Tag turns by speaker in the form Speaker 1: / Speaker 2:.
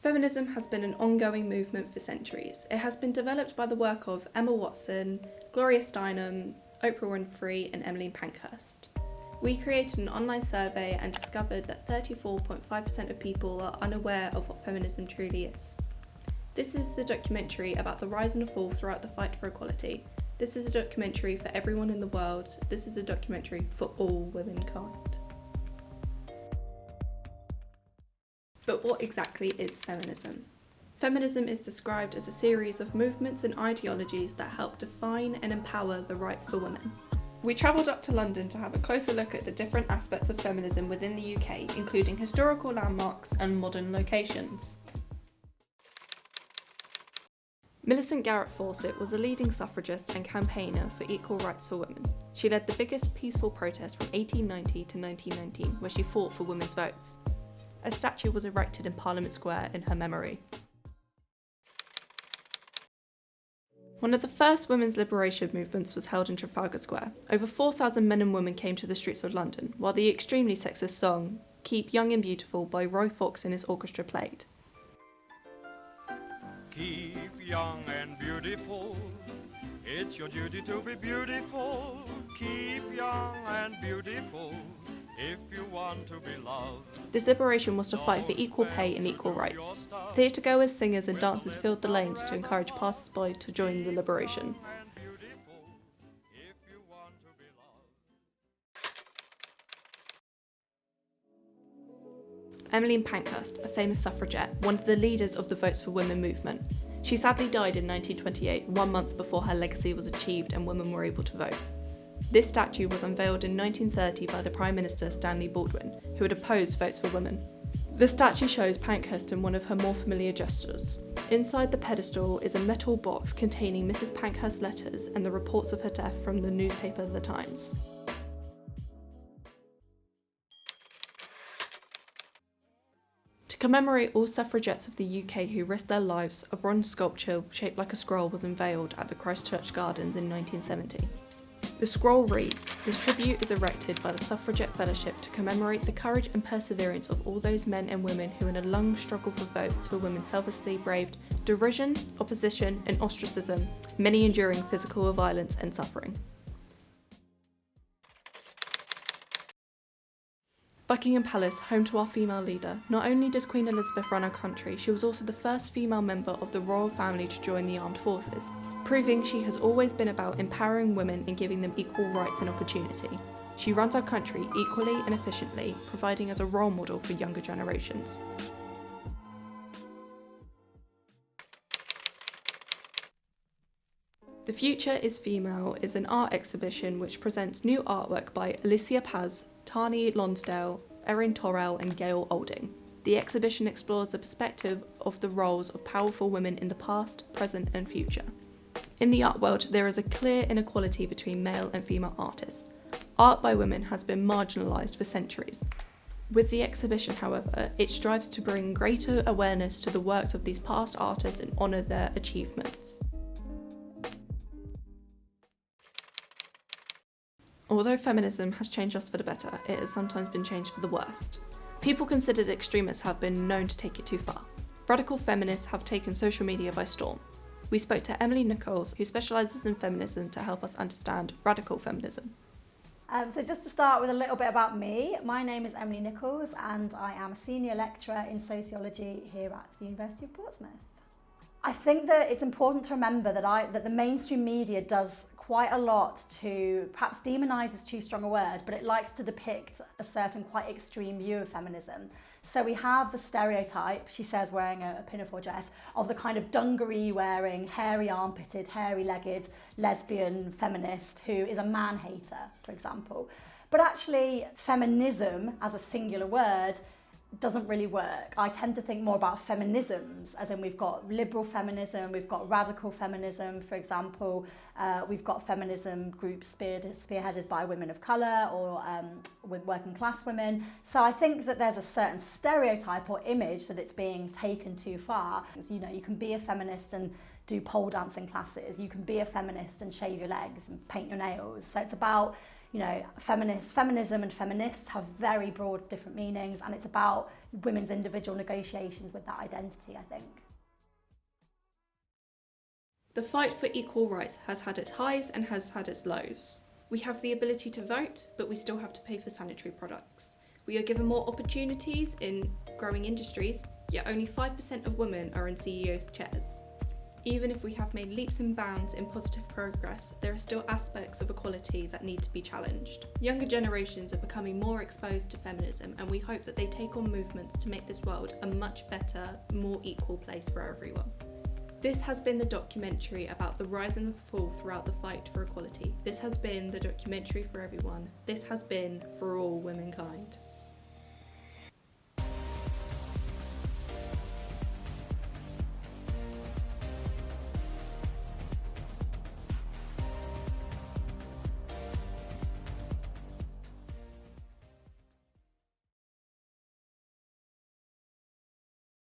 Speaker 1: Feminism has been an ongoing movement for centuries. It has been developed by the work of Emma Watson, Gloria Steinem, Oprah Winfrey, and Emmeline Pankhurst. We created an online survey and discovered that 34.5% of people are unaware of what feminism truly is. This is the documentary about the rise and the fall throughout the fight for equality. This is a documentary for everyone in the world. This is a documentary for all womankind. But what exactly is feminism? Feminism is described as a series of movements and ideologies that help define and empower the rights for women. We travelled up to London to have a closer look at the different aspects of feminism within the UK, including historical landmarks and modern locations. Millicent Garrett Fawcett was a leading suffragist and campaigner for equal rights for women. She led the biggest peaceful protest from 1890 to 1919, where she fought for women's votes. A statue was erected in Parliament Square in her memory. One of the first women's liberation movements was held in Trafalgar Square. Over 4,000 men and women came to the streets of London, while the extremely sexist song Keep Young and Beautiful by Roy Fox and his orchestra played.
Speaker 2: Keep young and beautiful, it's your duty to be beautiful. Keep young and beautiful, if you want to be loved.
Speaker 1: This liberation was to fight for equal pay and equal rights. Theatregoers, singers and dancers filled the lanes to encourage passers-by to join the liberation. Emmeline Pankhurst, a famous suffragette, one of the leaders of the Votes for Women movement. She sadly died in 1928, 1 month before her legacy was achieved and women were able to vote. This statue was unveiled in 1930 by the Prime Minister Stanley Baldwin, who had opposed votes for women. The statue shows Pankhurst in one of her more familiar gestures. Inside the pedestal is a metal box containing Mrs. Pankhurst's letters and the reports of her death from the newspaper The Times. To commemorate all suffragettes of the UK who risked their lives, a bronze sculpture shaped like a scroll was unveiled at the Christchurch Gardens in 1970. The scroll reads, "This tribute is erected by the Suffragette Fellowship to commemorate the courage and perseverance of all those men and women who in a long struggle for votes for women selflessly braved derision, opposition and ostracism, many enduring physical violence and suffering." Buckingham Palace, home to our female leader. Not only does Queen Elizabeth run our country, she was also the first female member of the royal family to join the armed forces, proving she has always been about empowering women and giving them equal rights and opportunity. She runs our country equally and efficiently, providing as a role model for younger generations. The Future is Female is an art exhibition which presents new artwork by Alicia Paz, Tani Lonsdale, Erin Torrell and Gail Olding. The exhibition explores the perspective of the roles of powerful women in the past, present and future. In the art world, there is a clear inequality between male and female artists. Art by women has been marginalised for centuries. With the exhibition, however, it strives to bring greater awareness to the works of these past artists and honour their achievements. Although feminism has changed us for the better, it has sometimes been changed for the worst. People considered extremists have been known to take it too far. Radical feminists have taken social media by storm. We spoke to Emily Nichols, who specialises in feminism, to help us understand radical feminism.
Speaker 3: So just to start with a little bit about me, my name is Emily Nichols and I am a senior lecturer in sociology here at the University of Portsmouth. I think that it's important to remember that the mainstream media does quite a lot to, perhaps demonise is too strong a word, but it likes to depict a certain quite extreme view of feminism. So we have the stereotype, she says wearing a pinafore dress, of the kind of dungaree wearing, hairy armpitted, hairy legged lesbian feminist who is a man hater, for example. But actually feminism as a singular word doesn't really work. I tend to think more about feminisms, as in we've got liberal feminism, we've got radical feminism, for example, we've got feminism groups spearheaded by women of colour or with working class women. So I think that there's a certain stereotype or image that it's being taken too far. You know, you can be a feminist and do pole dancing classes, you can be a feminist and shave your legs and paint your nails. So it's about You know, feminism and feminists have very broad different meanings, and it's about women's individual negotiations with that identity, I think.
Speaker 1: The fight for equal rights has had its highs and has had its lows. We have the ability to vote, but we still have to pay for sanitary products. We are given more opportunities in growing industries, yet only 5% of women are in CEOs' chairs. Even if we have made leaps and bounds in positive progress, there are still aspects of equality that need to be challenged. Younger generations are becoming more exposed to feminism, and we hope that they take on movements to make this world a much better, more equal place for everyone. This has been the documentary about the rise and the fall throughout the fight for equality. This has been the documentary for everyone. This has been For All Womankind.